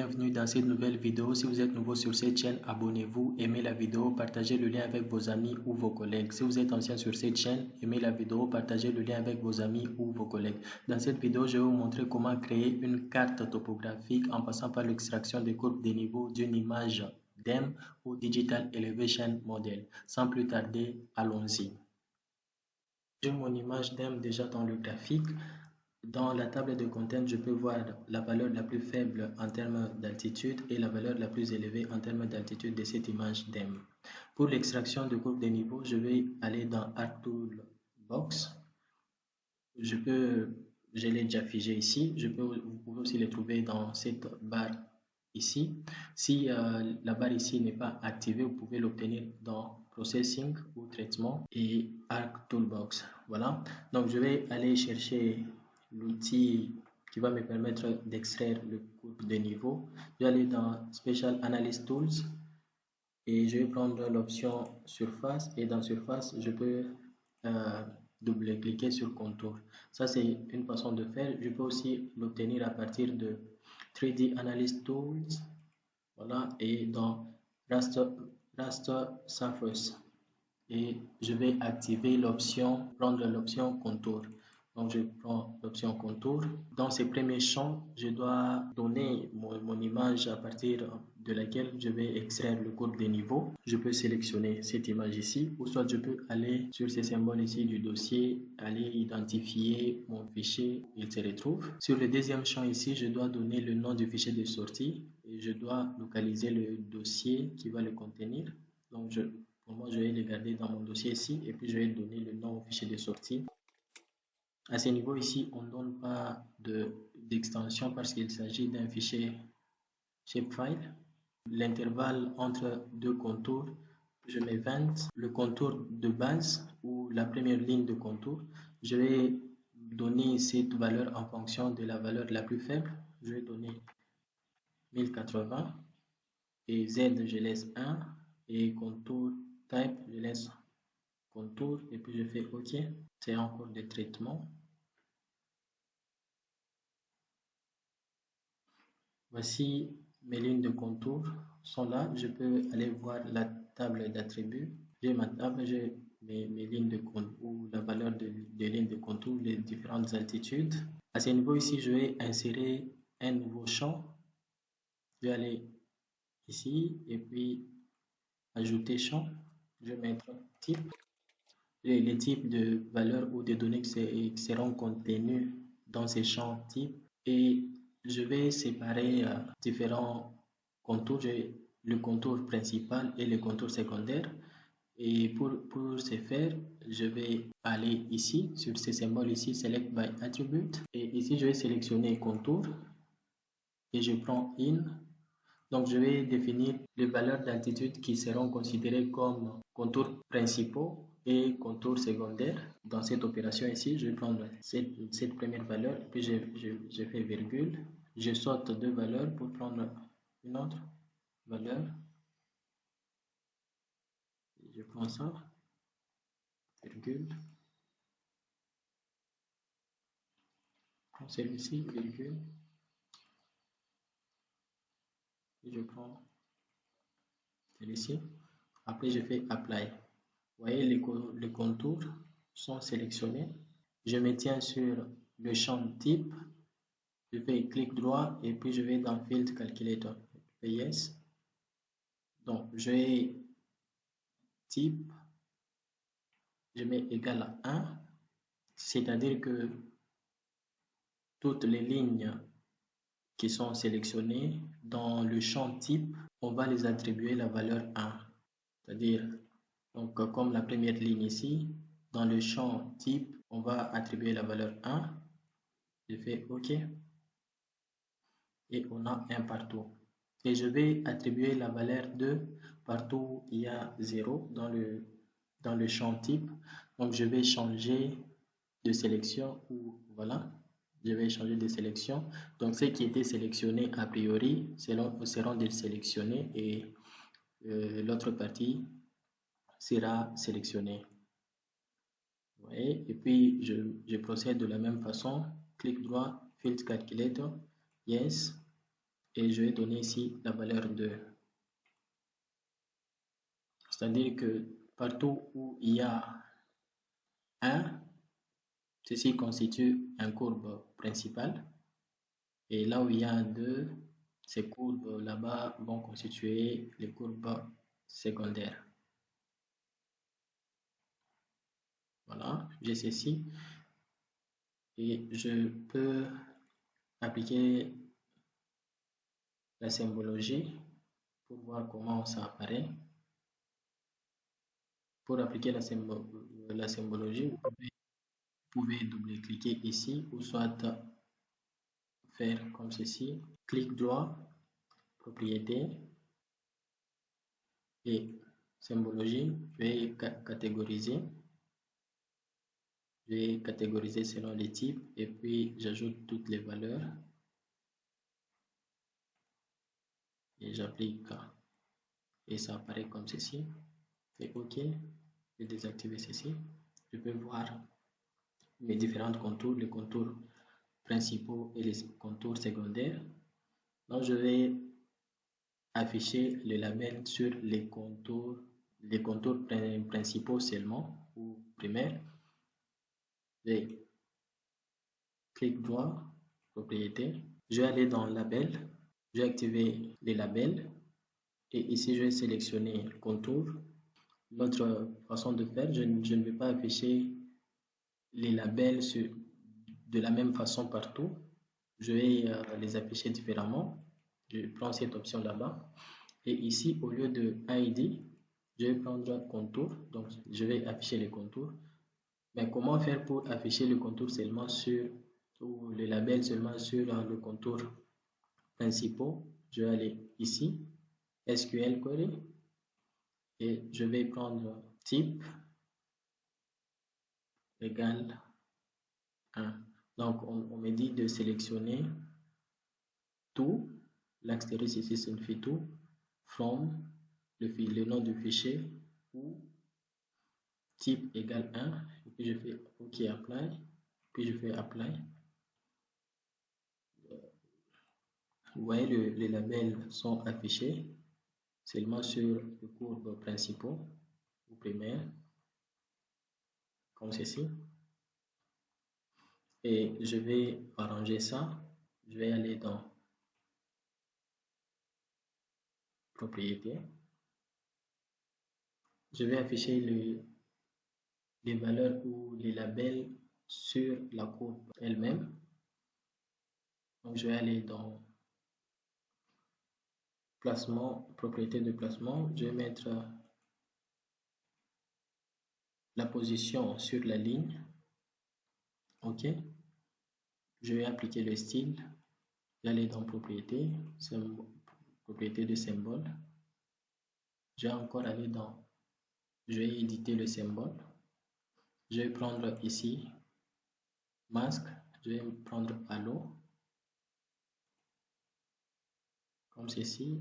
bienvenue dans cette nouvelle vidéo. Si vous êtes nouveau sur cette chaîne, abonnez-vous, aimez la vidéo, partagez le lien avec vos amis ou vos collègues. Si vous êtes ancien sur cette chaîne, aimez la vidéo, partagez le lien avec vos amis ou vos collègues. Dans cette vidéo, je vais vous montrer comment créer une carte topographique en passant par l'extraction des courbes des niveaux d'une image DEM ou Digital Elevation Model. Sans plus tarder, allons-y. J'ai mon image DEM déjà dans le graphique. Dans la table de content, je peux voir la valeur la plus faible en termes d'altitude et la valeur la plus élevée en termes d'altitude de cette image DEM. Pour l'extraction de courbe de niveau, je vais aller dans Art Toolbox. Je l'ai déjà figé ici. Vous pouvez aussi le trouver dans cette barre ici. Si la barre ici n'est pas activée, vous pouvez l'obtenir dans Processing ou Traitement et Art Toolbox. Voilà. Donc, je vais aller chercher l'outil qui va me permettre d'extraire le courbe de niveau. Je vais aller dans Special Analysis Tools et je vais prendre l'option Surface et dans Surface, je peux double-cliquer sur Contour. Ça, c'est une façon de faire. Je peux aussi l'obtenir à partir de 3D Analysis Tools, voilà, et dans Raster Surface. Et je vais activer l'option, prendre l'option Contour. Donc, je prends l'option contour. Dans ces premiers champs, je dois donner mon image à partir de laquelle je vais extraire le courbe des niveaux. Je peux sélectionner cette image ici, ou soit je peux aller sur ces symboles ici du dossier, aller identifier mon fichier, il se retrouve. Sur le deuxième champ ici, je dois donner le nom du fichier de sortie et je dois localiser le dossier qui va le contenir. Donc, pour moi, je vais le garder dans mon dossier ici et puis je vais donner le nom au fichier de sortie. À ce niveau ici, on ne donne pas d'extension parce qu'il s'agit d'un fichier shapefile. L'intervalle entre deux contours, je mets 20. Le contour de base ou la première ligne de contour, je vais donner cette valeur en fonction de la valeur la plus faible. Je vais donner 1080 et Z, je laisse 1 et contour type, je laisse contour et puis je fais OK. C'est en cours de traitement. Voici mes lignes de contour sont là. Je peux aller voir la table d'attributs. J'ai ma table, j'ai mes lignes de contour ou la valeur des lignes de contour, les différentes altitudes. À ce niveau ici, je vais insérer un nouveau champ. Je vais aller ici et puis ajouter champ. Je vais mettre type. Les types de valeurs ou de données qui seront contenues dans ces champs types. Et je vais séparer différents contours. J'ai le contour principal et le contour secondaire. Et pour ce faire, je vais aller ici, sur ce symbole ici, Select by Attribute. Et ici, je vais sélectionner contour. Et je prends In. Donc, je vais définir les valeurs d'altitude qui seront considérées comme contours principaux et contours secondaires. Dans cette opération ici, je vais prendre cette première valeur, puis je fais virgule. Je saute deux valeurs pour prendre une autre valeur. Je prends ça, virgule. Je prends celui-ci, virgule. Et je prends celui-ci. Après, je fais Apply. Vous voyez, les contours sont sélectionnés. Je me tiens sur le champ type. Je fais clic droit et puis je vais dans Field Calculator. Je fais Yes. Donc, je vais type. Je mets égal à 1. C'est-à-dire que toutes les lignes qui sont sélectionnées dans le champ type, on va les attribuer la valeur 1. C'est-à-dire, donc comme la première ligne ici, dans le champ type, on va attribuer la valeur 1. Je fais OK. Et on a 1 partout. Et je vais attribuer la valeur 2 partout où il y a 0 dans le champ type. Donc, je vais changer de sélection ou voilà. Je vais changer de sélection. Donc, ce qui était sélectionné a priori seront désélectionnés et l'autre partie sera sélectionnée. Vous voyez? Et puis, je procède de la même façon. Clic droit, Field Calculator, Yes. et je vais donner ici la valeur 2. C'est-à-dire que partout où il y a 1, ceci constitue une courbe principale. Et là où il y a 2, ces courbes là-bas vont constituer les courbes secondaires. Voilà, j'ai ceci. Et je peux appliquer la symbologie pour voir comment ça apparaît. Pour appliquer la symbologie, vous pouvez double-cliquer ici ou soit faire comme ceci. Clic droit, propriété et symbologie. Je vais catégoriser. Je vais catégoriser selon les types et puis j'ajoute toutes les valeurs et j'applique et ça apparaît comme ceci. Et OK, je vais désactiver ceci. Je peux voir mes différents contours, les contours principaux et les contours secondaires. Donc je vais afficher le label sur les contours principaux seulement ou primaires. Je vais clic droit, propriété. Je vais aller dans label. Je vais activer les labels et ici je vais sélectionner contour. L'autre façon de faire, je ne vais pas afficher les labels de la même façon partout. Je vais les afficher différemment. Je prends cette option là-bas. Et ici, au lieu de ID, je vais prendre contour. Donc, je vais afficher les contours. Mais comment faire pour afficher le contour seulement sur, ou le label seulement sur le contour principal? Je vais aller ici, SQL Query, et je vais prendre type égale 1. Donc, on me dit de sélectionner tout. L'astérisque ici signifie tout. From, le nom du fichier, ou type égale 1. Et puis je fais OK Apply. Puis je fais Apply. Vous voyez, les labels sont affichés seulement sur les courbes principaux ou primaires, comme ceci. Et je vais arranger ça. Je vais aller dans Propriétés. Je vais afficher les valeurs ou les labels sur la courbe elle-même. Donc, je vais aller dans Placement, propriété de placement. Je vais mettre la position sur la ligne. OK. Je vais appliquer le style. Je vais aller dans Propriété, propriété de symbole. Je vais encore aller dans, je vais éditer le symbole. Je vais prendre ici masque. Je vais prendre halo. Comme ceci.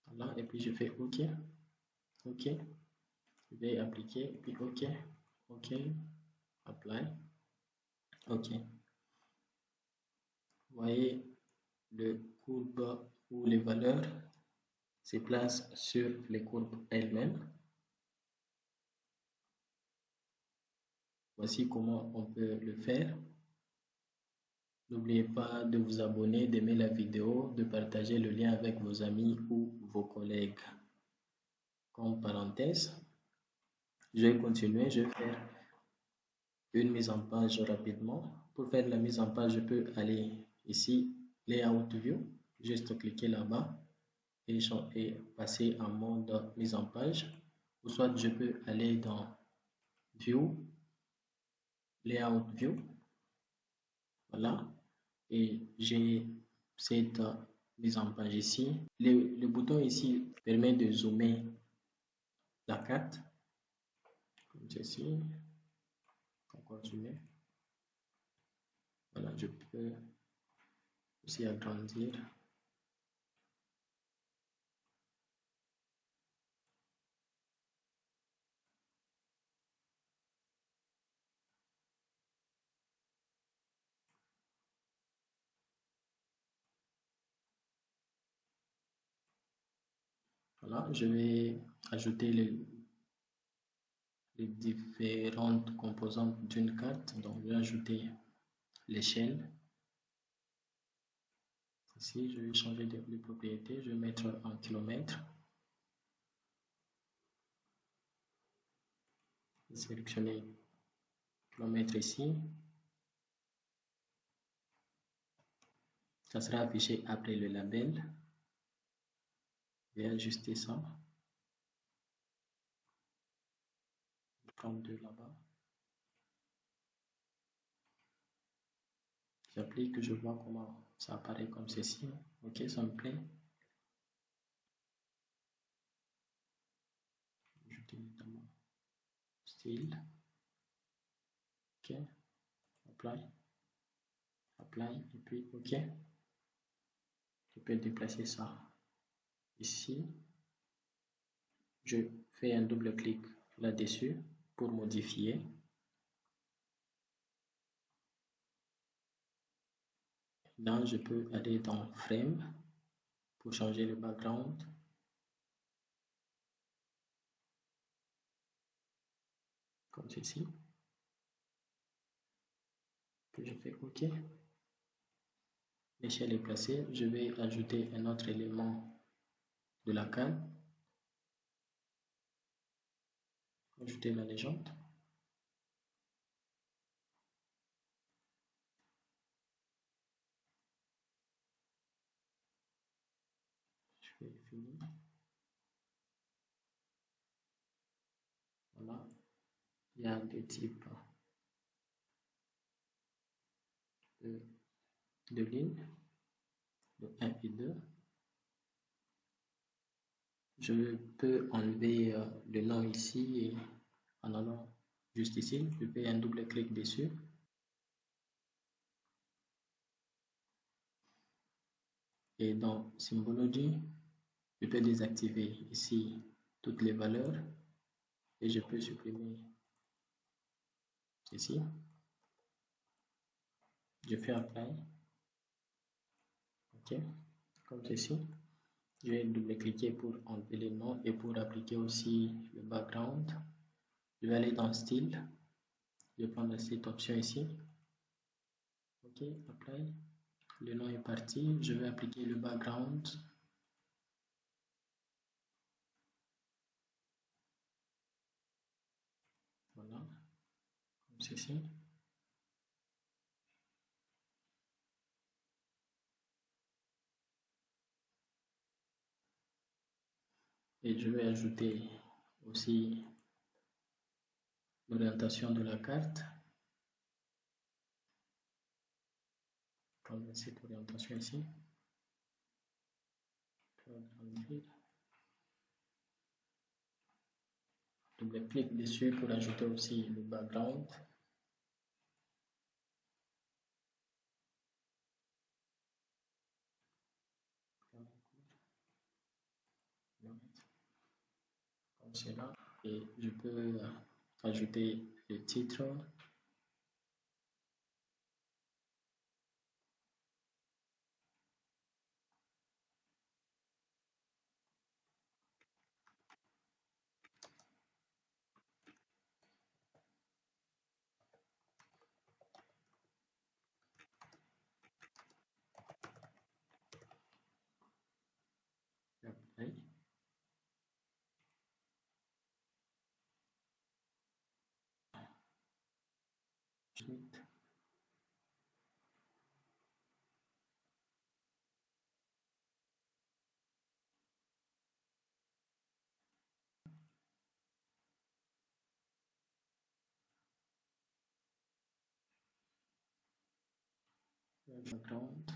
Voilà, et puis je fais OK. OK. Je vais appliquer, et puis OK. OK. Apply. OK. Vous voyez, le courbe ou les valeurs se placent sur les courbes elles-mêmes. Voici comment on peut le faire. N'oubliez pas de vous abonner, d'aimer la vidéo, de partager le lien avec vos amis ou vos collègues. Comme parenthèse, je vais continuer, je vais faire une mise en page rapidement. Pour faire la mise en page, je peux aller ici, Layout View, juste cliquer là-bas et passer en mode mise en page. Ou soit je peux aller dans View, Layout View. Voilà. Et j'ai cette mise en page ici. Le bouton ici permet de zoomer la carte. Comme ceci. Encore zoomer. Voilà, je peux aussi agrandir. Voilà, je vais ajouter les différentes composantes d'une carte. Donc, je vais ajouter l'échelle. Ici, je vais changer de propriété. Je vais mettre en kilomètres. Je vais sélectionner kilomètres ici. Ça sera affiché après le label. Je vais ajuster ça. Je vais prendre deux là-bas. J'applique, je vois comment ça apparaît comme ceci. Ok, ça me plaît. Ajouter notamment style. Ok, apply, apply, et puis ok. Je peux déplacer ça ici. Je fais un double clic là-dessus pour modifier. Là, je peux aller dans Frame pour changer le background. Comme ceci. Puis je fais OK. L'échelle est placée. Je vais ajouter un autre élément de la canne. Ajouter la légende. Je fais fini. Voilà. Il y a deux types de lignes, de 1 et 2. Je peux enlever le nom ici et en allant juste ici, je fais un double clic dessus. Et dans Symbology, je peux désactiver ici toutes les valeurs et je peux supprimer ceci. Je fais Apply. OK, comme ceci. Je vais double-cliquer pour enlever les noms et pour appliquer aussi le background. Je vais aller dans Style. Je vais prendre cette option ici. OK, Apply. Le nom est parti. Je vais appliquer le background. Voilà, comme ceci. Et je vais ajouter aussi l'orientation de la carte. Prendre cette orientation ici. Double-clic dessus pour ajouter aussi le background. Comme cela. Et je peux ajouter le titre. Apply. Background.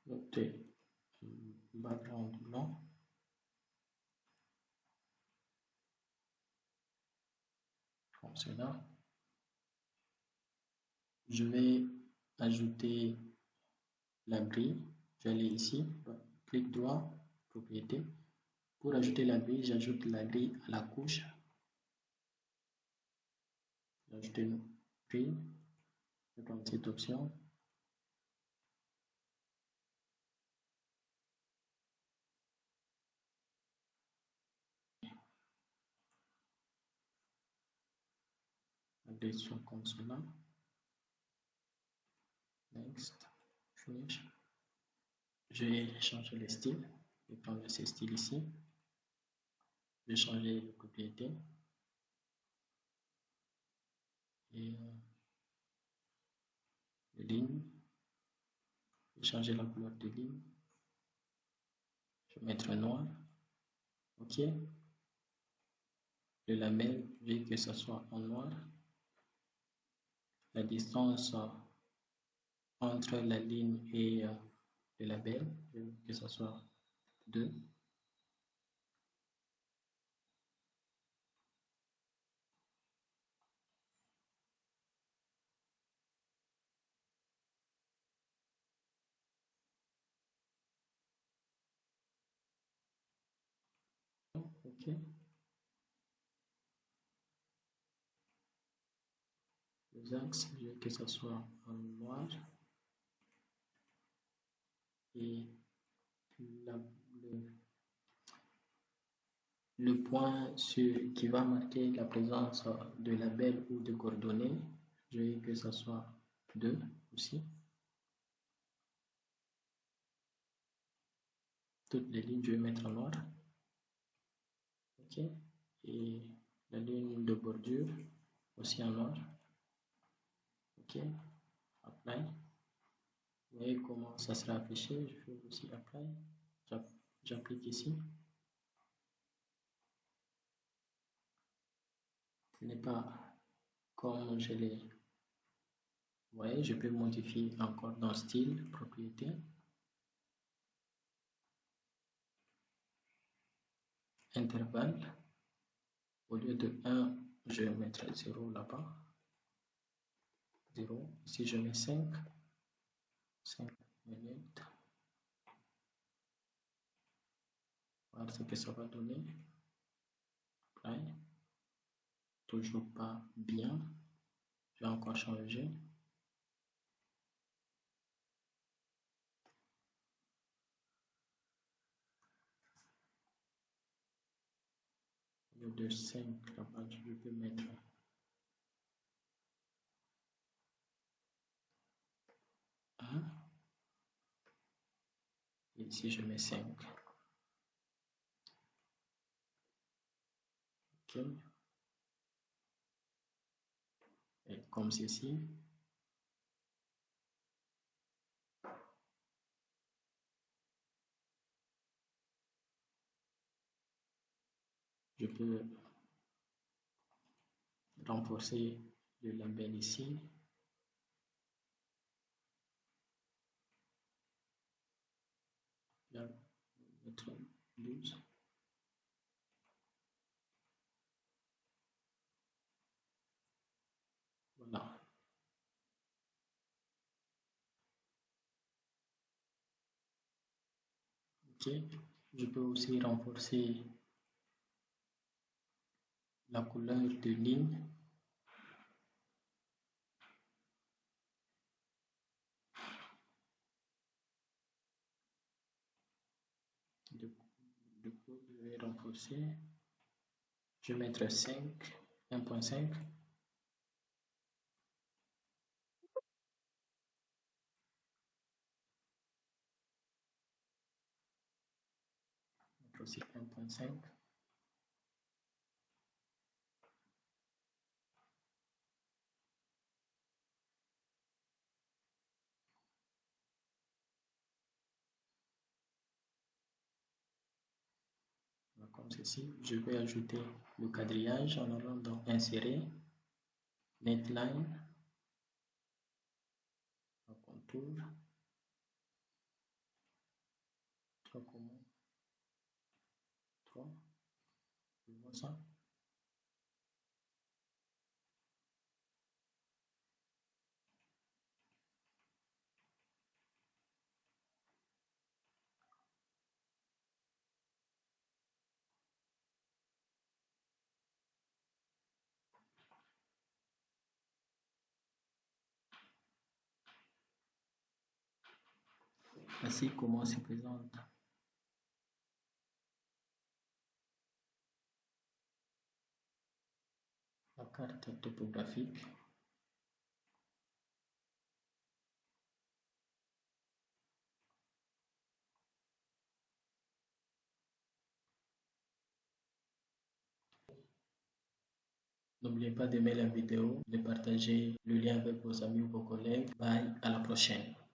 Notez background blanc. Comme cela. Je vais ajouter la grille. Je vais aller ici, clic droit, propriété. Pour ajouter la grille, j'ajoute la grille à la couche. J'ajoute une grille. Je vais prendre cette option. La grille soit comme cela. Next, finish. Je vais changer le style. Je vais prendre ce style ici. Je vais changer les propriétés. Et les lignes. Je vais changer la couleur des lignes. Je vais mettre noir. OK. Le label, je veux que ce soit en noir. La distance entre la ligne et le label, je veux que ce soit 2. OK. Les axes, je veux que ce soit en noir. Et le point qui va marquer la présence de label ou de coordonnées, je veux que ce soit 2 aussi. Toutes les lignes, je vais mettre en noir. OK. Et la ligne de bordure aussi en noir. OK. Apply. Vous voyez comment ça sera affiché. Je fais aussi apply. J'applique ici. Ce n'est pas comme je l'ai. Vous voyez, je peux modifier encore dans style, propriété. Intervalle. Au lieu de 1, je vais mettre 0 là-bas. 0. Ici, je mets 5. 5 minutes. Voir ce que ça va donner. Apply. Toujours pas bien. Je vais encore changer. Au lieu de 5 là-bas, je peux mettre 1. Et ici, je mets 5. OK. Et comme ceci. Je peux renforcer le label ici. Là, mettre 12. Voilà. OK. Je peux aussi renforcer la couleur de ligne. Du coup, je vais renforcer. Je vais mettre 5, 1.5. Aussi 1.5. Comme ceci, je vais ajouter le quadrillage en allant dans Insérer, Netline, un contour. ça. Voici comment se présente la carte topographique. N'oubliez pas d'aimer la vidéo, de partager le lien avec vos amis ou vos collègues. Bye, à la prochaine.